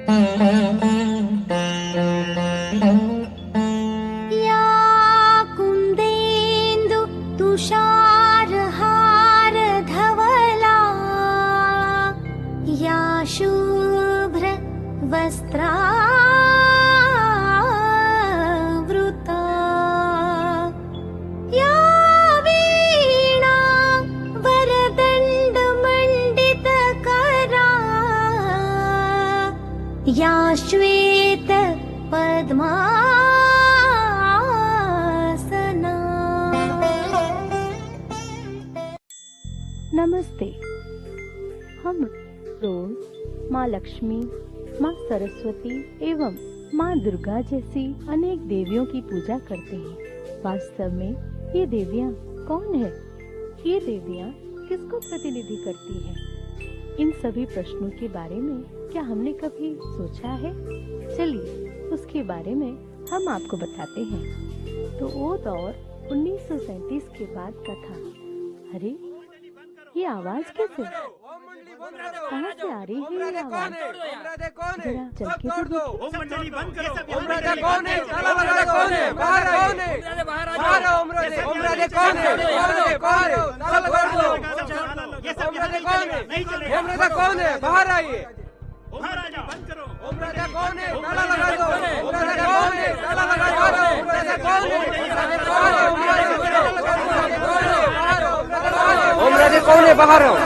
या कुन्देन्दु तुषारहार धवला या शुभ्र वस्त्रावृता या वीणा वरदण्डमण्डितकरा या श्वेत पद्मासना। नमस्ते। हम रोज माँ लक्ष्मी, माँ सरस्वती एवं माँ दुर्गा जैसी अनेक देवियों की पूजा करते हैं। वास्तव में ये देवियाँ कौन है? ये देवियाँ किसको प्रतिनिधि करती हैं? इन सभी प्रश्नों के बारे में क्या हमने कभी सोचा है? चलिए उसके बारे में हम आपको बताते हैं। तो वो दौर 1937 के बाद का था। अरे ये आवाज कैसे? कहाँ से आ रही है ये आवाज? जरा चल के तो देखो। ओम मंडली बंद करो। ओम राजा कौन है? ताला लगा दो। कौन है? बाहर कौन है? बाहर ओम राजा। ओम राजा कौन है? कौन है? बाहर ताला लगा दो। ओम राजा कौन है? ओम राजा कौन है? बाहर आइए। ओम राजा बंद करो। ओम राजा कौन है? ताला लगा दो। ओम राजा कौन है? ताला लगा दो। ओम राजा कौन है? ओम राजा कौन है? बाहर आओ।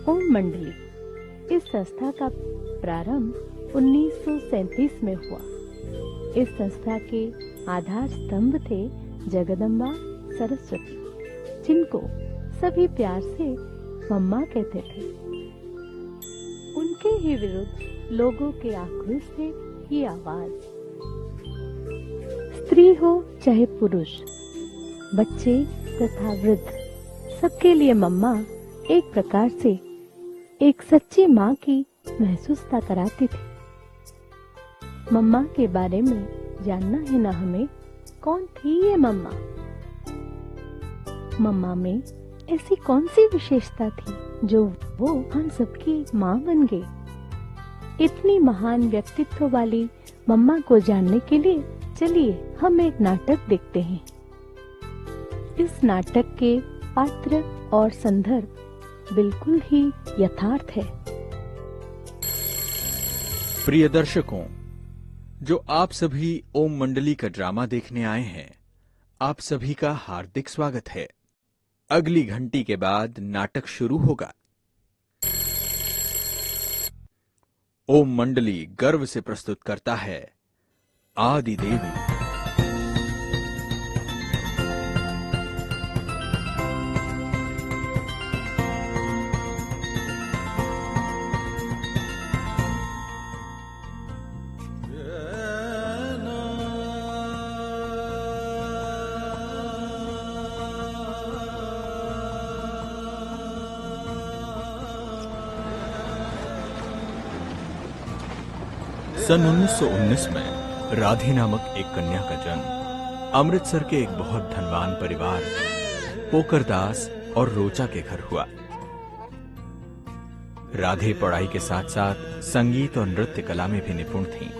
ओम मंडली इस संस्था का प्रारंभ 1937 में हुआ। इस संस्था के आधार स्तंभ थे जगदम्बा सरस्वती, जिनको सभी प्यार से मम्मा कहते थे। उनके ही विरुद्ध लोगों के आक्रोश से ये आवाज, स्त्री हो चाहे पुरुष, बच्चे तथा वृद्ध, सबके लिए मम्मा एक प्रकार से एक सच्ची माँ की महसूसता कराती थी। मम्मा के बारे में जानना है ना हमें? कौन थी ये मम्मा? मम्मा में ऐसी कौन सी विशेषता थी जो वो हम सबकी माँ बन गई? इतनी महान व्यक्तित्व वाली मम्मा को जानने के लिए चलिए हम एक नाटक देखते हैं। इस नाटक के पात्र और संदर्भ बिल्कुल ही यथार्थ है। प्रिय दर्शकों, जो आप सभी ओम मंडली का ड्रामा देखने आए हैं, आप सभी का हार्दिक स्वागत है। अगली घंटी के बाद नाटक शुरू होगा। ओम मंडली गर्व से प्रस्तुत करता है आदि देवी। सन 1919 में राधे नामक एक कन्या का जन्म अमृतसर के एक बहुत धनवान परिवार पोकरदास और रोचा के घर हुआ। राधे पढ़ाई के साथ साथ संगीत और नृत्य कला में भी निपुण थीं।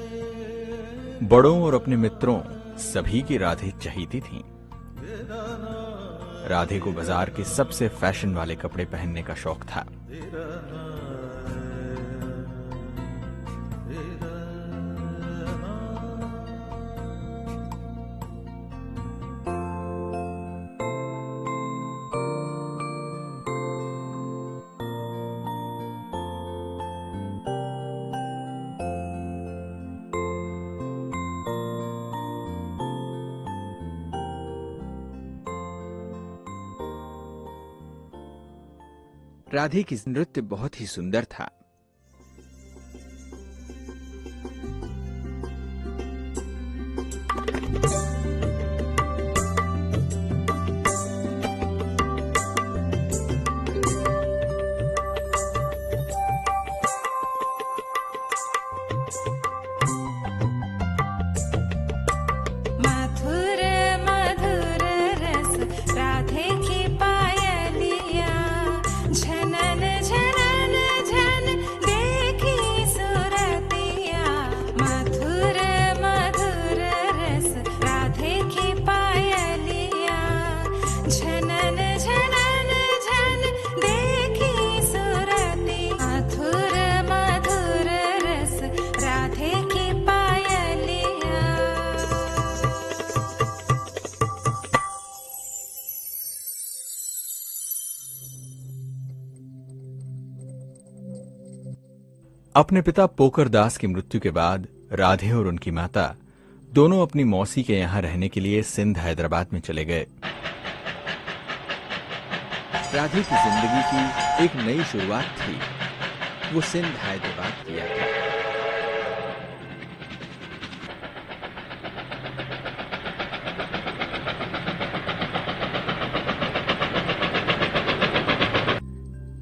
बड़ों और अपने मित्रों सभी की राधे चहीती थीं। राधे को बाजार के सबसे फैशन वाले कपड़े पहनने का शौक था। राधे की नृत्य बहुत ही सुंदर था। अपने पिता पोकर दास की मृत्यु के बाद राधे और उनकी माता दोनों अपनी मौसी के यहां रहने के लिए सिंध हैदराबाद में चले गए। राधे की जिंदगी की एक नई शुरुआत थी। वो सिंध हैदराबाद की यात्रा।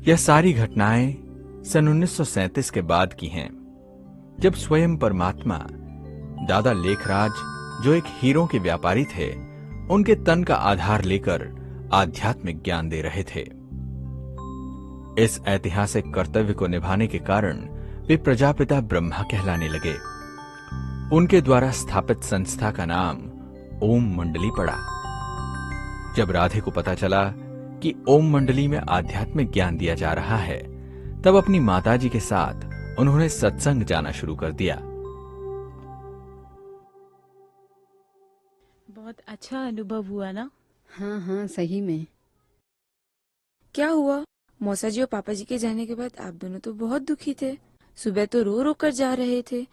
यह सारी घटनाएं सन 1937 के बाद की हैं, जब स्वयं परमात्मा दादा लेखराज, जो एक हीरों के व्यापारी थे, उनके तन का आधार लेकर आध्यात्मिक ज्ञान दे रहे थे। इस ऐतिहासिक कर्तव्य को निभाने के कारण वे प्रजापिता ब्रह्मा कहलाने लगे। उनके द्वारा स्थापित संस्था का नाम ओम मंडली पड़ा। जब राधे को पता चला कि ओम मंडली में आध्यात्मिक ज्ञान दिया जा रहा है, तब अपनी माताजी के साथ उन्होंने सत्संग जाना शुरू कर दिया। बहुत अच्छा अनुभव हुआ ना? हाँ हाँ, सही में। क्या हुआ? मौसा जी और पापा जी के जाने के बाद आप दोनों तो बहुत दुखी थे। सुबह तो रो रो कर जा रहे थे,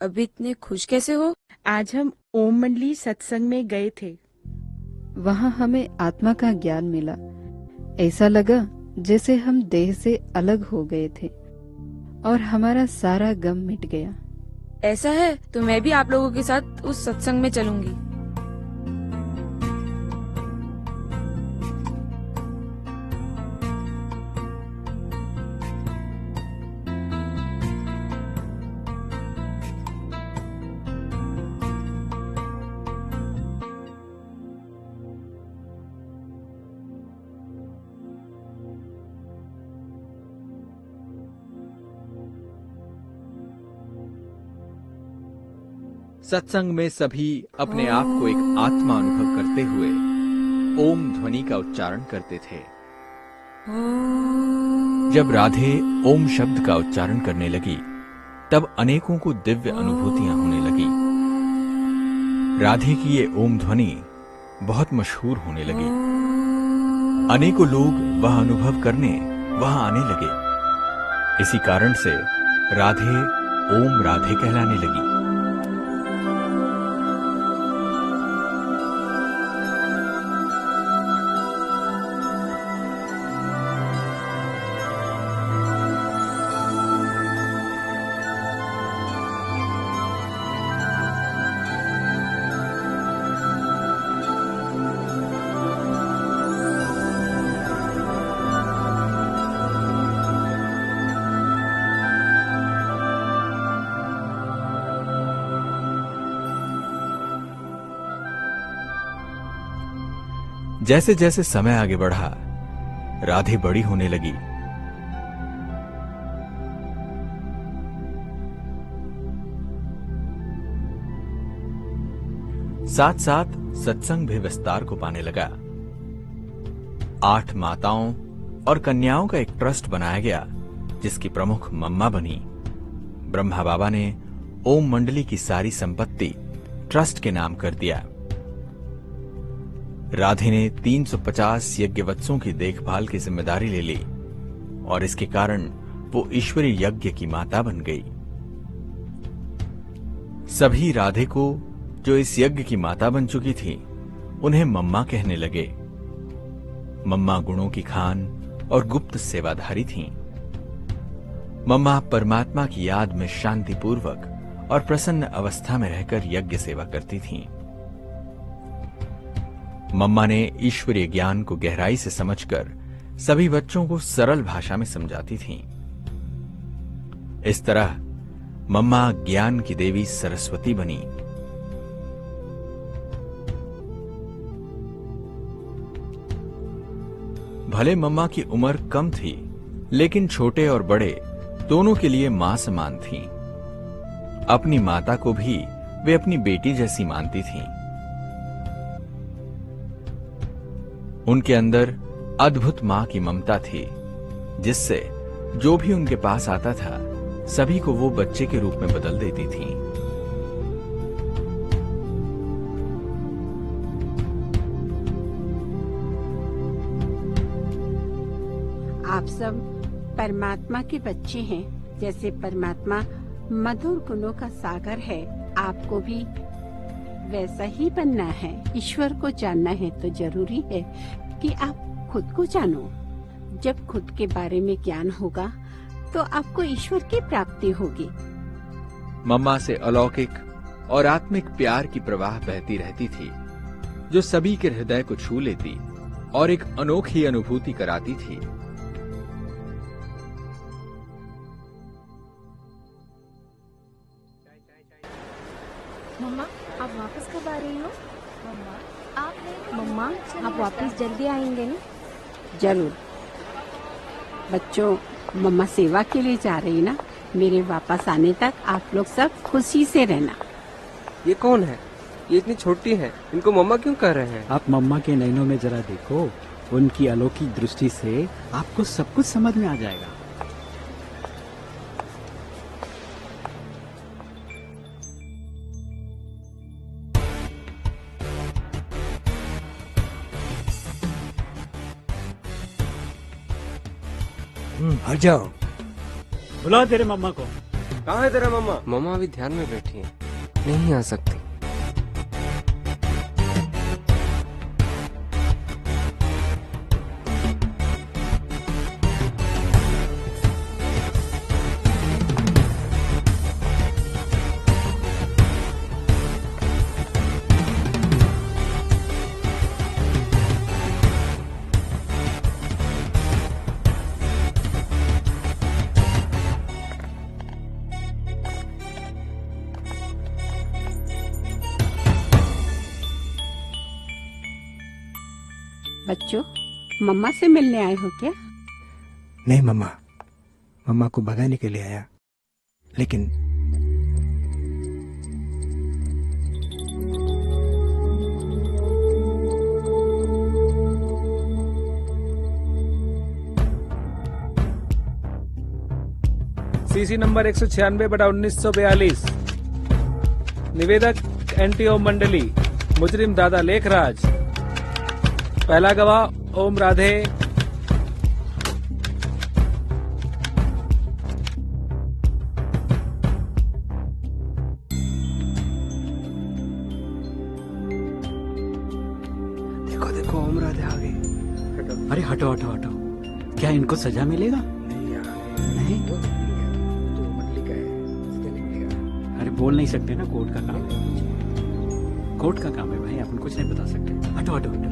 अभी इतने खुश कैसे हो? आज हम ओम मंडली सत्संग में गए थे। वहाँ हमें आत्मा का ज्ञान मिला। ऐसा लगा जैसे हम देह से अलग हो गए थे और हमारा सारा गम मिट गया। ऐसा है तो मैं भी आप लोगों के साथ उस सत्संग में चलूंगी। सत्संग में सभी अपने आप को एक आत्मा अनुभव करते हुए ओम ध्वनि का उच्चारण करते थे। जब राधे ओम शब्द का उच्चारण करने लगी, तब अनेकों को दिव्य अनुभूतियां होने लगी। राधे की ये ओम ध्वनि बहुत मशहूर होने लगी। अनेकों लोग वह अनुभव करने वहां आने लगे। इसी कारण से राधे ओम राधे कहलाने लगी। जैसे जैसे समय आगे बढ़ा, राधे बड़ी होने लगी। साथ साथ सत्संग भी विस्तार को पाने लगा। 8 माताओं और कन्याओं का एक ट्रस्ट बनाया गया, जिसकी प्रमुख मम्मा बनी। ब्रह्मा बाबा ने ओम मंडली की सारी संपत्ति ट्रस्ट के नाम कर दिया। राधे ने 350 यज्ञवत्सों की देखभाल की जिम्मेदारी ले ली और इसके कारण वो ईश्वरीय यज्ञ की माता बन गई। सभी राधे को, जो इस यज्ञ की माता बन चुकी थी, उन्हें मम्मा कहने लगे। मम्मा गुणों की खान और गुप्त सेवाधारी थीं। मम्मा परमात्मा की याद में शांतिपूर्वक और प्रसन्न अवस्था में रहकर यज्ञ सेवा करती थीं। मम्मा ने ईश्वरीय ज्ञान को गहराई से समझकर सभी बच्चों को सरल भाषा में समझाती थीं। इस तरह मम्मा ज्ञान की देवी सरस्वती बनी। भले मम्मा की उम्र कम थी, लेकिन छोटे और बड़े दोनों के लिए मां समान थीं। अपनी माता को भी वे अपनी बेटी जैसी मानती थीं। उनके अंदर अद्भुत मां की ममता थी, जिससे जो भी उनके पास आता था, सभी को वो बच्चे के रूप में बदल देती थीं। आप सब परमात्मा के बच्चे हैं। जैसे परमात्मा मधुर गुणों का सागर है, आपको भी वैसा ही बनना है। ईश्वर को जानना है तो जरूरी है कि आप खुद को जानो। जब खुद के बारे में ज्ञान होगा तो आपको ईश्वर की प्राप्ति होगी। मम्मा से अलौकिक और आत्मिक प्यार की प्रवाह बहती रहती थी, जो सभी के हृदय को छू लेती और एक अनोखी अनुभूति कराती थी। मम्मा, आप वापस कब आ रही हो? मम्मा, आप वापस जल्दी आएंगे ना? जरूर बच्चों, मम्मा सेवा के लिए जा रही ना। मेरे वापस आने तक आप लोग सब खुशी से रहना। ये कौन है? ये इतनी छोटी है, इनको मम्मा क्यों कह रहे हैं? आप मम्मा के नैनों में जरा देखो, उनकी अलौकिक दृष्टि से आपको सब कुछ समझ में आ जाएगा। आ जाओ। बुला तेरे मम्मा को। कहाँ है तेरा मम्मा? मम्मा अभी ध्यान में बैठी है, नहीं आ सकती। बच्चों, मम्मा से मिलने आए हो क्या? नहीं मम्मा, मम्मा को भगाने के लिए आया, लेकिन सीसी नंबर 196/1942। निवेदक एंटी ओम मंडली, मुजरिम दादा लेखराज। पहला गवाह ओम राधे। देखो देखो, ओम राधे आ गई। अरे हटो हटो हटो, क्या इनको सजा मिलेगा? नहीं यार, नहीं, वो तो मंडली का है, उसका नहीं मिलेगा। अरे बोल नहीं सकते ना, कोर्ट का काम है। कोर्ट का काम है भाई, अपन कुछ नहीं बता सकते। हटो हटो हटो।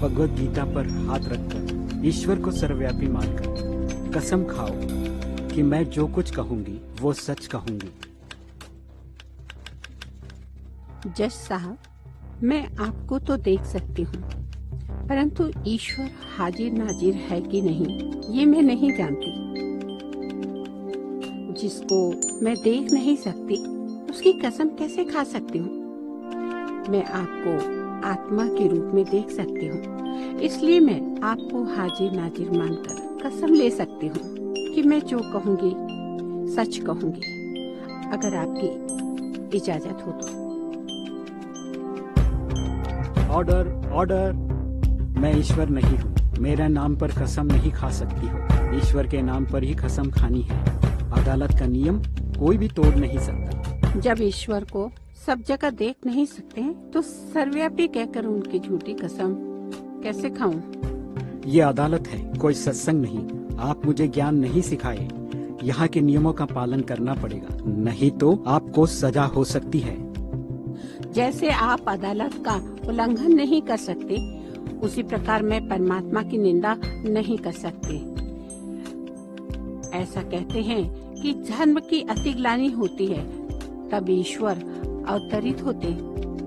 भगवत गीता पर हाथ रखकर ईश्वर को सर्वव्यापी मानकर कसम खाओ कि मैं जो कुछ कहूंगी वो सच कहूंगी। जज साहब, मैं आपको तो देख सकती हूँ, परंतु ईश्वर हाजिर नाजिर है कि नहीं ये मैं नहीं जानती। जिसको मैं देख नहीं सकती उसकी कसम कैसे खा सकती हूँ? मैं आपको आत्मा के रूप में देख सकती हूँ, इसलिए मैं आपको हाजिर नाजिर मानकर कसम ले सकती हूँ कि मैं जो कहूँगी सच कहूँगी, अगर आपकी इजाजत हो तो। Order order. मैं ईश्वर नहीं हूँ, मेरा नाम पर कसम नहीं खा सकती हो। ईश्वर के नाम पर ही कसम खानी है। अदालत का नियम कोई भी तोड़ नहीं सकता। जब ईश्वर को सब जगह देख नहीं सकते हैं तो सर्वव्यापी कहकर उनकी झूठी कसम कैसे खाऊं? ये अदालत है, कोई सत्संग नहीं। आप मुझे ज्ञान नहीं सिखाए, यहाँ के नियमों का पालन करना पड़ेगा, नहीं तो आपको सजा हो सकती है। जैसे आप अदालत का उल्लंघन नहीं कर सकते, उसी प्रकार मैं परमात्मा की निंदा नहीं कर सकती। ऐसा कहते हैं कि धर्म की अतिग्लानि होती है तब ईश्वर अवतरित होते,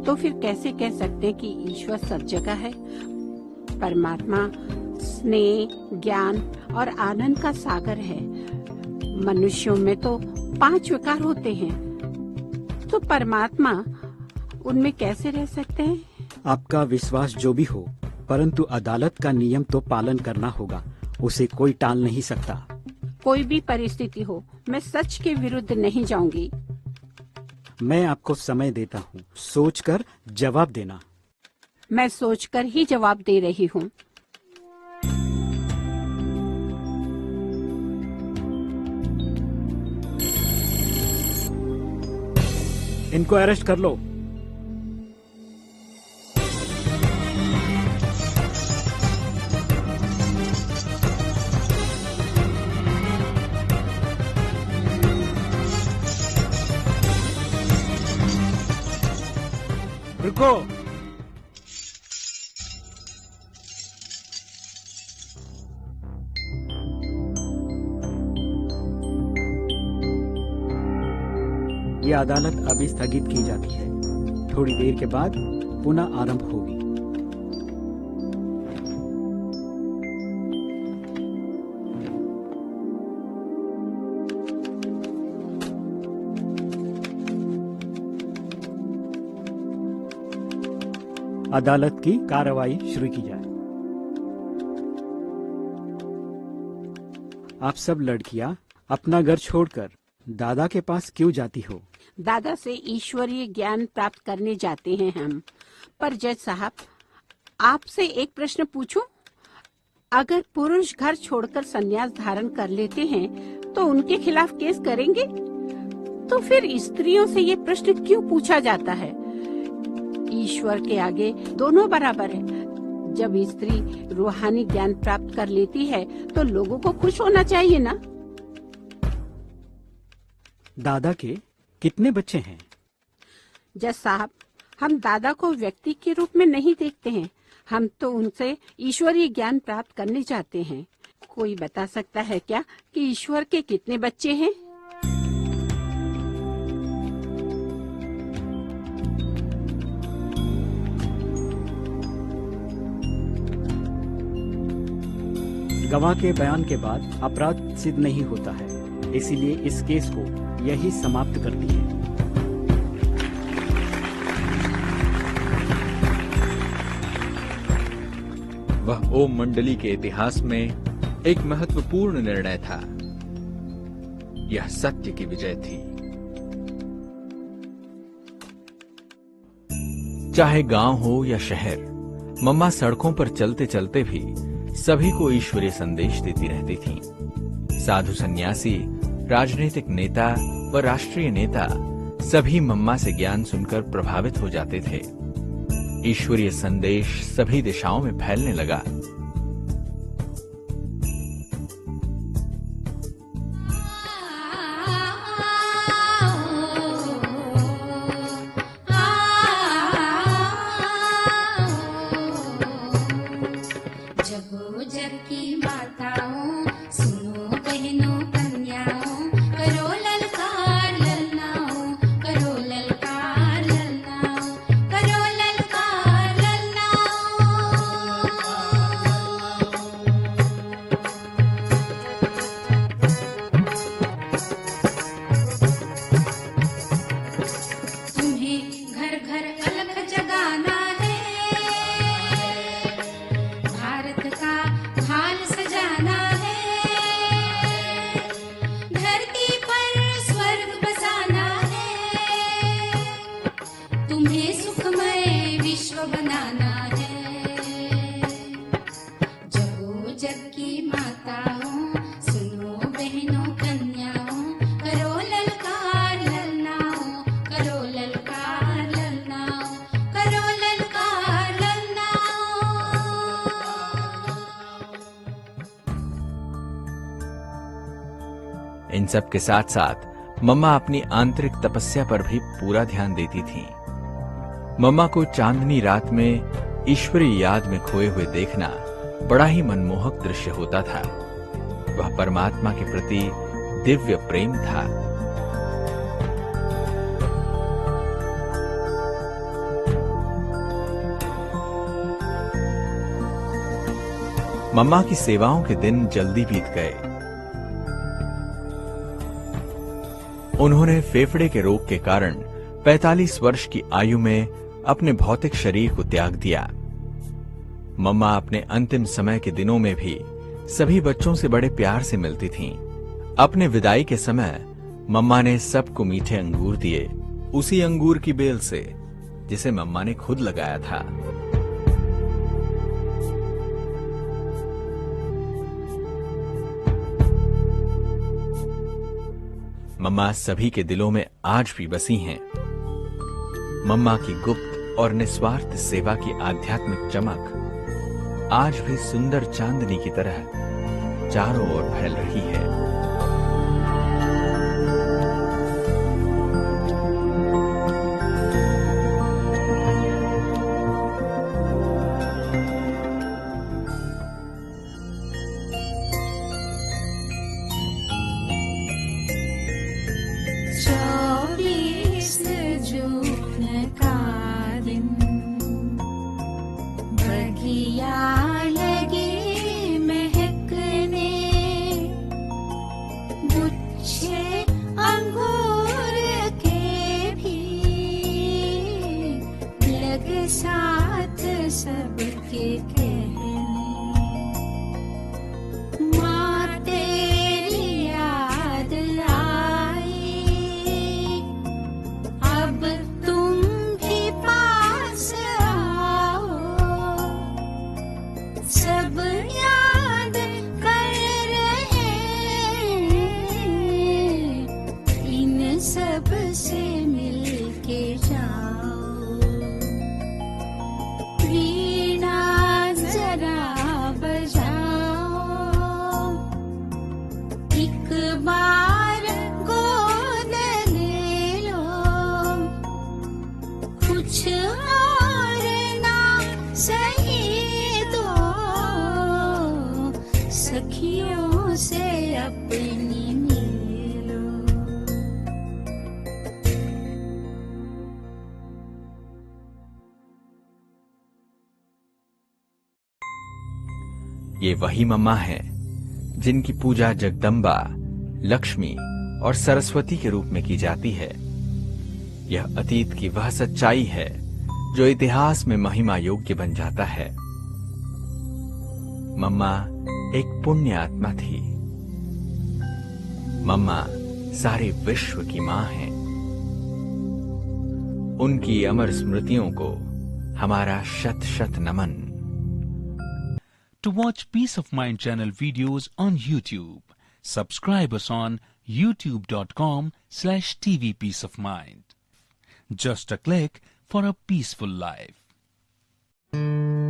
तो फिर कैसे कह सकते हैं कि ईश्वर सब जगह है? परमात्मा स्नेह, ज्ञान और आनंद का सागर है। मनुष्यों में तो 5 विकार होते हैं, तो परमात्मा उनमें कैसे रह सकते हैं? आपका विश्वास जो भी हो, परंतु अदालत का नियम तो पालन करना होगा, उसे कोई टाल नहीं सकता। कोई भी परिस्थिति हो, मैं सच के विरुद्ध नहीं जाऊंगी। मैं आपको समय देता हूँ, सोचकर जवाब देना। मैं सोचकर ही जवाब दे रही हूँ। इनको अरेस्ट कर लो। रुको। ये अदालत अभी स्थगित की जाती है। थोड़ी देर के बाद पुनः आरंभ होगी। अदालत की कार्रवाई शुरू की जाए। आप सब लड़कियां अपना घर छोड़कर दादा के पास क्यों जाती हो? दादा से ईश्वरीय ज्ञान प्राप्त करने जाते हैं हम। पर जज साहब, आपसे एक प्रश्न पूछूं? अगर पुरुष घर छोड़कर संन्यास धारण कर लेते हैं तो उनके खिलाफ केस करेंगे? तो फिर स्त्रियों से ये प्रश्न क्यों पूछा जाता है? ईश्वर के आगे दोनों बराबर है। जब स्त्री रूहानी ज्ञान प्राप्त कर लेती है तो लोगों को खुश होना चाहिए ना? दादा के कितने बच्चे हैं? जज साहब, हम दादा को व्यक्ति के रूप में नहीं देखते हैं, हम तो उनसे ईश्वरीय ज्ञान प्राप्त करने चाहते हैं। कोई बता सकता है क्या कि ईश्वर के कितने बच्चे हैं? गवाह के बयान के बाद अपराध सिद्ध नहीं होता है, इसीलिए इस केस को यही समाप्त करती है। वह ओम मंडली के इतिहास में एक महत्वपूर्ण निर्णय था। यह सत्य की विजय थी। चाहे गांव हो या शहर, मम्मा सड़कों पर चलते चलते भी सभी को ईश्वरीय संदेश देती रहती थीं। साधु सन्यासी, राजनीतिक नेता व राष्ट्रीय नेता सभी मम्मा से ज्ञान सुनकर प्रभावित हो जाते थे। ईश्वरीय संदेश सभी दिशाओं में फैलने लगा। इन सब के साथ साथ मम्मा अपनी आंतरिक तपस्या पर भी पूरा ध्यान देती थीं। मम्मा को चांदनी रात में ईश्वरीय याद में खोए हुए देखना बड़ा ही मनमोहक दृश्य होता था। वह परमात्मा के प्रति दिव्य प्रेम था। मम्मा की सेवाओं के दिन जल्दी बीत गए। उन्होंने फेफड़े के रोग के कारण 45 वर्ष की आयु में अपने भौतिक शरीर को त्याग दिया। मम्मा अपने अंतिम समय के दिनों में भी सभी बच्चों से बड़े प्यार से मिलती थीं। अपने विदाई के समय मम्मा ने सबको मीठे अंगूर दिए, उसी अंगूर की बेल से जिसे मम्मा ने खुद लगाया था। मम्मा सभी के दिलों में आज भी बसी हैं। मम्मा की गुप्त और निस्वार्थ सेवा की आध्यात्मिक चमक आज भी सुंदर चांदनी की तरह चारों ओर फैल रही है। ये वही मम्मा हैं जिनकी पूजा जगदम्बा, लक्ष्मी और सरस्वती के रूप में की जाती है। यह अतीत की वह सच्चाई है जो इतिहास में महिमा योग्य बन जाता है। मम्मा एक पुण्य आत्मा थी। मम्मा सारे विश्व की मां हैं। उनकी अमर स्मृतियों को हमारा शत शत नमन। To watch Peace of Mind channel videos on YouTube, subscribe us on youtube.com/tvpeaceofmind. Just a click for a peaceful life.